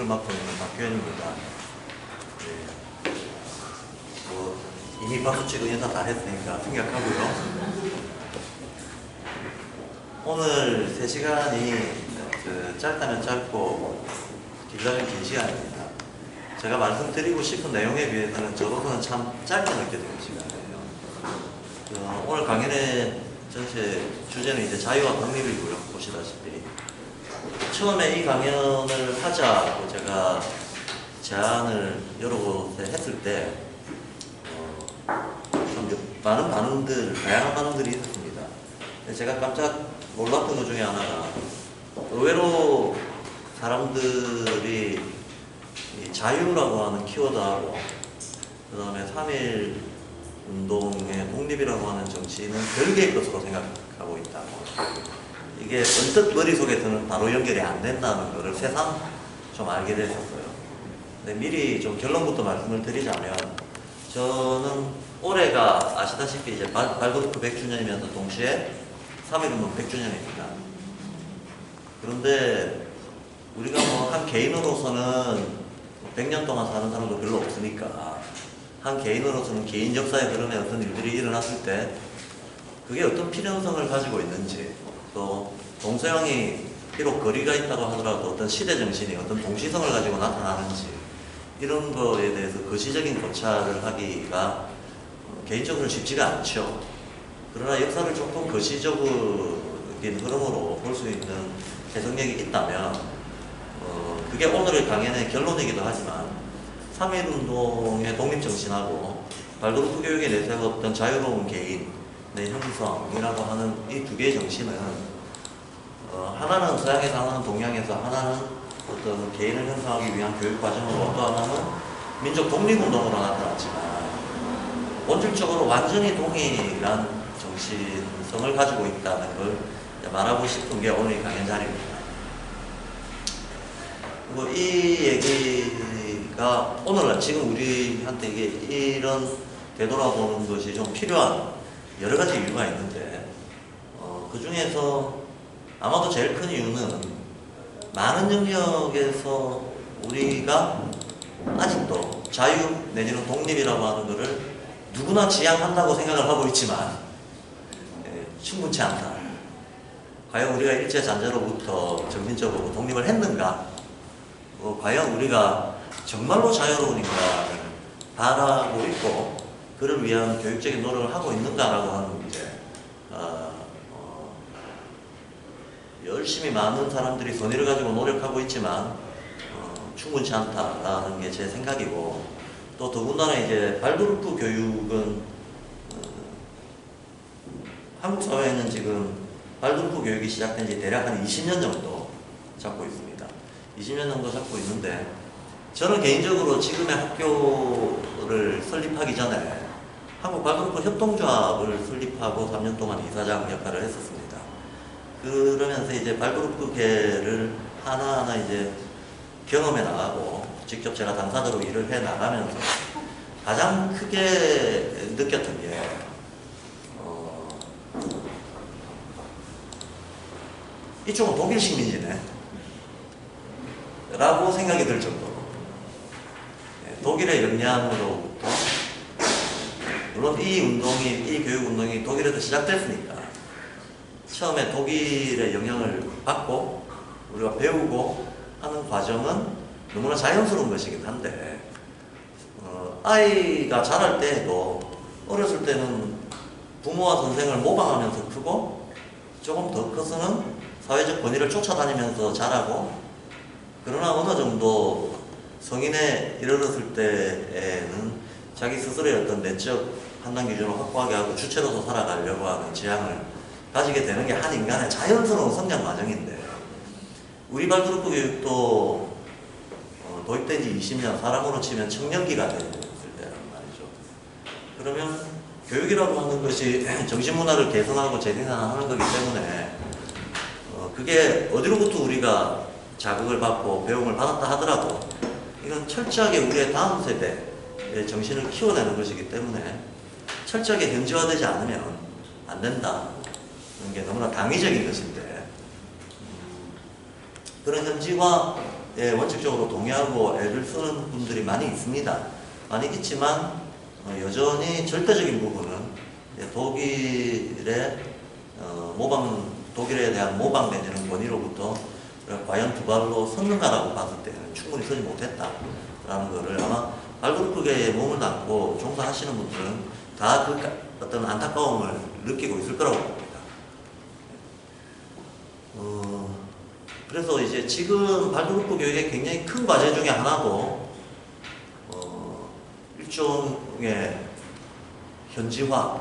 정치를 맡고 있는 박규현입니다. 네. 이미 박수 치고 인사 다 했으니까 생략하고요. 오늘 3시간이 짧다면 짧고 길다면 긴 시간입니다. 제가 말씀드리고 싶은 내용에 비해서는 저로서는 참 짧게 느껴지는 시간이에요. 오늘 강연의 전체 주제는 이제 자유와 독립이고요. 보시다시피 처음에 이 강연을 하자고 제가 제안을 여러 곳에 했을 때 참 많은 반응들, 다양한 반응들이 있었습니다. 제가 깜짝 놀랐던 것 중에 하나가 의외로 사람들이 이 자유라고 하는 키워드하고 그 다음에 3.1 운동의 독립이라고 하는 정치는 별개의 것으로 생각하고 있다고, 이게 언뜻 머릿속에서는 바로 연결이 안 된다는 것을 새삼 좀 알게 됐었어요. 근데 미리 좀 결론부터 말씀을 드리자면, 저는 올해가 아시다시피 이제 발도르프 100주년이면서 동시에 3.1운동 100주년입니다. 그런데 우리가 한 개인으로서는 100년 동안 사는 사람도 별로 없으니까 한 개인으로서는 개인 역사의 흐름에 어떤 일들이 일어났을 때 그게 어떤 필연성을 가지고 있는지, 또 동서양이 비록 거리가 있다고 하더라도 어떤 시대 정신이 어떤 동시성을 가지고 나타나는지, 이런 거에 대해서 거시적인 고찰을 하기가 개인적으로 쉽지가 않죠. 그러나 역사를 조금 거시적인 흐름으로 볼 수 있는 해석력이 있다면 그게 오늘의 강연의 결론이기도 하지만 3.1운동의 독립정신하고 발도르프 교육에 내세웠던 자유로운 개인의 형성이라고 하는 이 두 개의 정신은 하나는 서양에서, 하나는 동양에서, 하나는 어떤 개인을 형성하기 위한 교육 과정으로, 또 하나는 민족 독립운동으로 나타났지만 본질적으로 완전히 동일한 정신성을 가지고 있다는 걸 말하고 싶은 게 오늘 이 강연 자리입니다. 그리고 이 얘기가 오늘날 지금 우리한테 이런 되돌아보는 것이 좀 필요한 여러 가지 이유가 있는데, 그 중에서 아마도 제일 큰 이유는 많은 영역에서 우리가 아직도 자유 내지는 독립이라고 하는 것을 누구나 지향한다고 생각을 하고 있지만 충분치 않다. 과연 우리가 일제잔재로부터 정신적으로 독립을 했는가? 과연 우리가 정말로 자유로운 인간을 바라고 있고 그를 위한 교육적인 노력을 하고 있는가라고 하는 문제. 열심히 많은 사람들이 선의를 가지고 노력하고 있지만 충분치 않다라는 게 제 생각이고, 또 더군다나 이제 발도르프 교육은 한국 사회에는 지금 발도르프 교육이 시작된 지 대략 한 20년 정도 잡고 있습니다. 20년 정도 잡고 있는데, 저는 개인적으로 지금의 학교를 설립하기 전에 한국 발도르프 협동조합을 설립하고 3년 동안 이사장 역할을 했었습니다. 그러면서 이제 발도르프계를 하나하나 이제 경험해 나가고 직접 제가 당사자로 일을 해 나가면서 가장 크게 느꼈던 게 이쪽은 독일 식민지네 라고 생각이 들 정도로, 독일의 영향으로부터, 물론 이 교육운동이 독일에서 시작됐으니까 처음에 독일의 영향을 받고 우리가 배우고 하는 과정은 너무나 자연스러운 것이긴 한데, 아이가 자랄 때에도 어렸을 때는 부모와 선생을 모방하면서 크고, 조금 더 커서는 사회적 권위를 쫓아다니면서 자라고, 그러나 어느 정도 성인에 이르렀을 때에는 자기 스스로의 어떤 내적 판단 기준을 확고하게 하고 주체로서 살아가려고 하는 지향을 가지게 되는 게 한 인간의 자연스러운 성장 과정인데, 우리 발도르프 교육도 도입된 지 20년, 사람으로 치면 청년기가 됐을 때란 말이죠. 그러면 교육이라고 하는 것이 정신문화를 개선하고 재생산하는 거기 때문에 그게 어디로부터 우리가 자극을 받고 배움을 받았다 하더라도 이건 철저하게 우리의 다음 세대의 정신을 키워내는 것이기 때문에 철저하게 현지화되지 않으면 안 된다. 그런 게 너무나 당위적인 것인데, 그런 현지화 원칙적으로 동의하고 애를 쓰는 분들이 많이 있습니다. 많이 있지만 여전히 절대적인 부분은 독일에 대한 모방 내지는 권위로부터 과연 두 발로 섰는가라고 봤을 때는 충분히 서지 못했다라는 것을 아마 발골프계에 몸을 담고 종사하시는 분들은 다 그 어떤 안타까움을 느끼고 있을 거라고 봅니다. 그래서 이제 지금 발골프 교육의 굉장히 큰 과제 중에 하나도 일종의 현지화,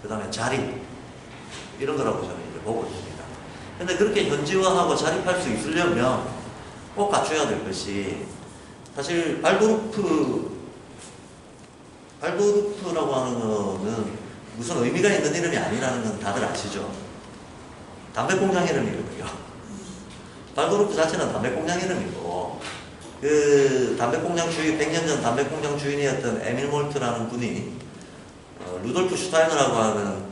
그 다음에 자립 이런 거라고 저는 이제 보고 있습니다. 근데 그렇게 현지화하고 자립할 수 있으려면 꼭 갖춰야 될 것이 사실 발도르프라고 하는 거는 무슨 의미가 있는 이름이 아니라는 건 다들 아시죠? 담배공장 이름이거든요. 발도르프 자체는 담배공장 이름이고, 그 담배공장 주인, 100년 전 담배공장 주인이었던 에밀 몰트라는 분이 루돌프 슈타이너라고 하는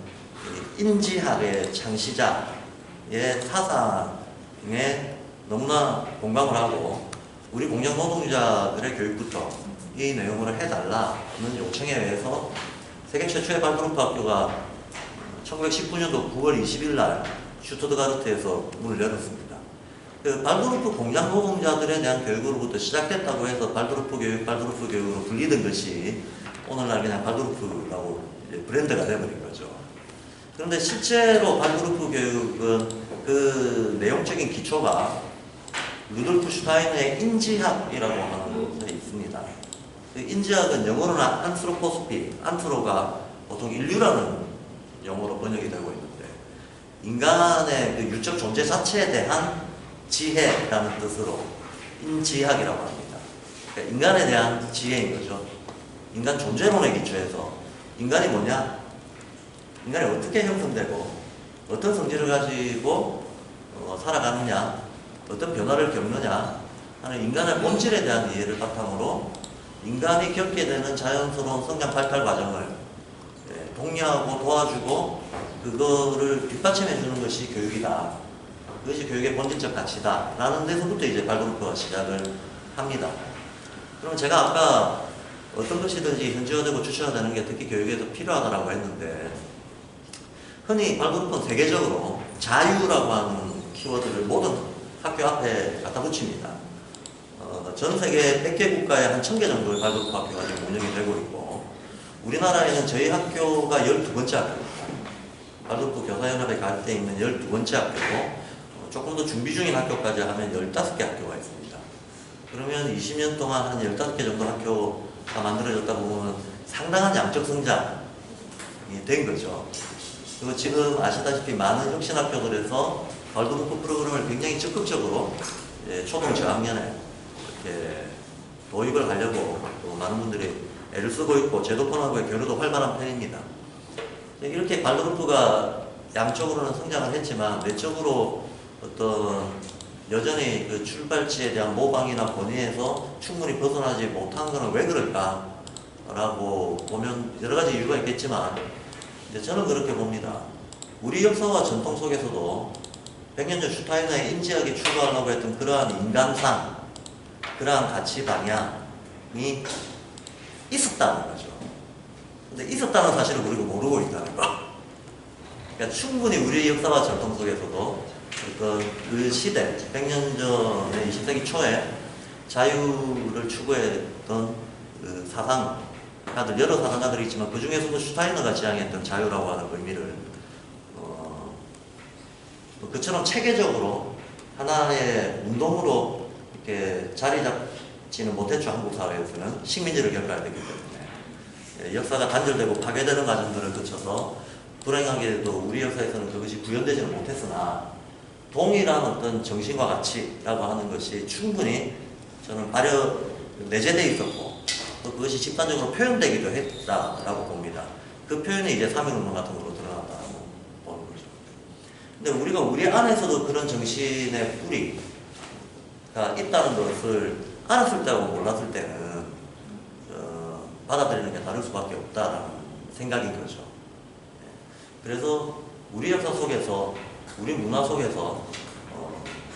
인지학의 창시자의 사상에 너무나 공감을 하고 우리 공장 노동자들의 교육부터 이 내용으로 해달라는 요청에 의해서 세계 최초의 발도르프 학교가 1919년도 9월 20일 날 슈투트가르트에서 문을 열었습니다. 그 발도르프 공장 노동자들에 대한 교육으로부터 시작됐다고 해서 발도르프 교육으로 불리던 것이 오늘날 그냥 발도르프라고 브랜드가 되어버린 거죠. 그런데 실제로 발도르프 교육은 그 내용적인 기초가 루돌프 슈타이너의 인지학이라고 하는 것에 있습니다. 그 인지학은 영어로는 안트로포스피, 안트로가 보통 인류라는 용어로 번역이 되고 있는데 인간의 그 유적 존재 자체에 대한 지혜라는 뜻으로 인지학이라고 합니다. 그러니까 인간에 대한 지혜인 거죠. 인간 존재론에 기초해서 인간이 뭐냐? 인간이 어떻게 형성되고 어떤 성질을 가지고 살아가느냐, 어떤 변화를 겪느냐 하는 인간의 본질에 대한 이해를 바탕으로 인간이 겪게 되는 자연스러운 성장 발달 과정을 독려하고 도와주고 그거를 뒷받침해 주는 것이 교육이다. 그것이 교육의 본질적 가치다. 라는 데서부터 이제 발도르프가 시작을 합니다. 그럼 제가 아까 어떤 것이든지 현지화되고 주체화되는 게 특히 교육에서 필요하다고 했는데 흔히 발도르프는 세계적으로 자유라고 하는 키워드를 모든 학교 앞에 갖다 붙입니다. 전 세계 100개 국가에 한 1000개 정도의 발도르프 학교가 지금 운영이 되고 있고 우리나라에는 저희 학교가 12번째 학교입니다. 발도르프 교사연합에 갈 때 있는 12번째 학교고 조금 더 준비 중인 학교까지 하면 15개 학교가 있습니다. 그러면 20년 동안 한 15개 정도 학교가 만들어졌다 보면 상당한 양적 성장이 된 거죠. 그리고 지금 아시다시피 많은 혁신학교들에서 발도르프 프로그램을 굉장히 적극적으로 초등 저학년에 이렇게 도입을 하려고 또 많은 분들이 애를 쓰고 있고 제도권하고의 교류도 활발한 편입니다. 이렇게 발도르프가 양적으로는 성장을 했지만 내적으로 어떤 여전히 그 출발지에 대한 모방이나 권위에서 충분히 벗어나지 못한 것은 왜 그럴까? 라고 보면 여러 가지 이유가 있겠지만 저는 그렇게 봅니다. 우리 역사와 전통 속에서도 100년 전 슈타이너의 인지학이 추구하려고 했던 그러한 인간상, 그러한 가치 방향이 있었다는 거죠. 근데 있었다는 사실을 우리가 모르고 있다는 거. 그러니까 충분히 우리 역사와 전통 속에서도 어떤 그 시대, 100년 전에 20세기 초에 자유를 추구했던 그 사상가들, 여러 사상가들이 있지만 그 중에서도 슈타이너가 지향했던 자유라고 하는 의미를 그처럼 체계적으로 하나의 운동으로 이렇게 자리 잡지는 못했죠. 한국 사회에서는 식민지를 겪어야 되기 때문에 역사가 단절되고 파괴되는 과정들을 거쳐서 불행하게도 우리 역사에서는 그것이 구현되지는 못했으나 동일한 어떤 정신과 가치라고 하는 것이 충분히 저는 내재되어 있었고 또 그것이 집단적으로 표현되기도 했다라고 봅니다. 그 표현이 이제 3.1운동 같은 걸로 드러났다고 보는 거죠. 근데 우리가 우리 안에서도 그런 정신의 뿌리가 있다는 것을 알았을 때하고 몰랐을 때는 받아들이는 게 다를 수밖에 없다라는 생각인 거죠. 그래서 우리 역사 속에서 우리 문화 속에서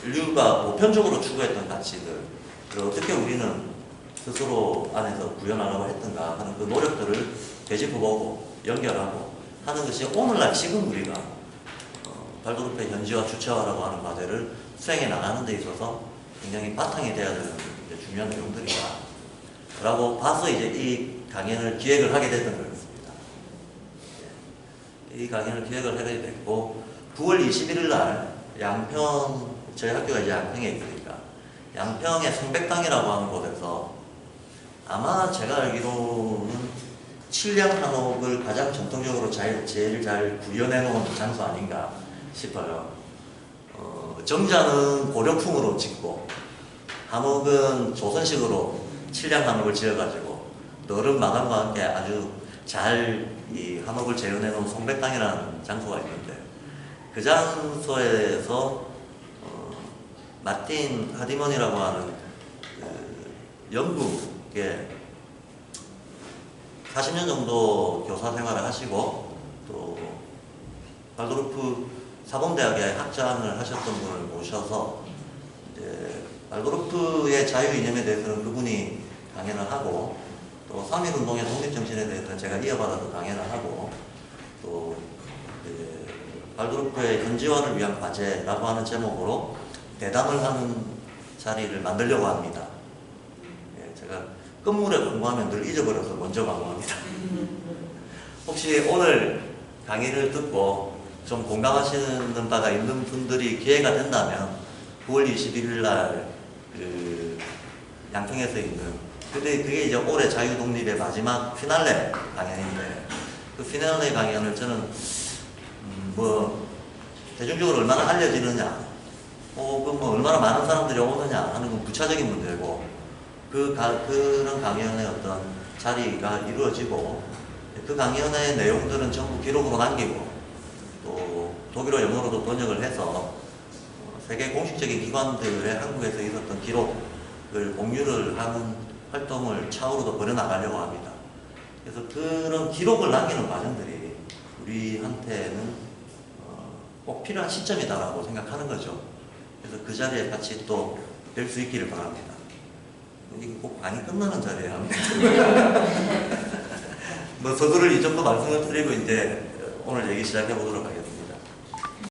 인류가 보편적으로 추구했던 가치들을 어떻게 우리는 스스로 안에서 구현하려고 했던가 하는 그 노력들을 되짚어보고 연결하고 하는 것이 오늘날 지금 우리가 발도르프의 현지화 주체화라고 하는 과제를 수행해 나가는 데 있어서 굉장히 바탕이 되어야 되는 중요한 내용들이다 라고 봐서 이제 이 강연을 기획을 하게 됐던 거였습니다. 이 강연을 기획을 하게 됐고 9월 21일 날 양평, 저희 학교가 이제 양평에 있으니까 양평의 성백당이라고 하는 곳에서 아마 제가 알기로는 칠량 한옥을 가장 전통적으로 제일 잘 구현해 놓은 장소 아닌가 싶어요. 정자는 고려풍으로 짓고 한옥은 조선식으로 칠량 한옥을 지어가지고 너른 마감과 함께 아주 잘 이 한옥을 재현해 놓은 성백당이라는 장소가 있는데 그 장소에서 마틴 하디먼이라고 하는 영국의 40년 정도 교사 생활을 하시고 또 발도르프 사범대학의 학장을 하셨던 분을 모셔서 이제 발도르프의 자유 이념에 대해서는 그분이 강연을 하고 또 3.1운동의 독립정신에 대해서는 제가 이어받아서 강연을 하고 또 발도르프의 현지화를 위한 과제라고 하는 제목으로 대담을 하는 자리를 만들려고 합니다. 제가 끝물에 광고하면 늘 잊어버려서 먼저 광고합니다. 혹시 오늘 강의를 듣고 좀 공감하시는 바가 있는 분들이 기회가 된다면 9월 21일 날 그 양평에서 있는 그게 이제 올해 자유독립의 마지막 피날레 강연인데 그 피날레 강연을 저는 뭐 대중적으로 얼마나 알려지느냐 혹은 뭐 얼마나 많은 사람들이 오느냐 하는 건 부차적인 문제고 그런 강연의 어떤 자리가 이루어지고 그 강연의 내용들은 전부 기록으로 남기고 또 독일어 영어로도 번역을 해서 세계 공식적인 기관들의 한국에서 있었던 기록을 공유를 하는 활동을 차후로도 벌여나가려고 합니다. 그래서 그런 기록을 남기는 과정들이 우리한테는 꼭 필요한 시점이다라고 생각하는 거죠. 그래서 그 자리에 같이 또 뵐 수 있기를 바랍니다. 이게 꼭 많이 끝나는 자리에 합니다. 뭐 서두를 이 정도 말씀을 드리고 이제 오늘 얘기 시작해 보도록 하겠습니다.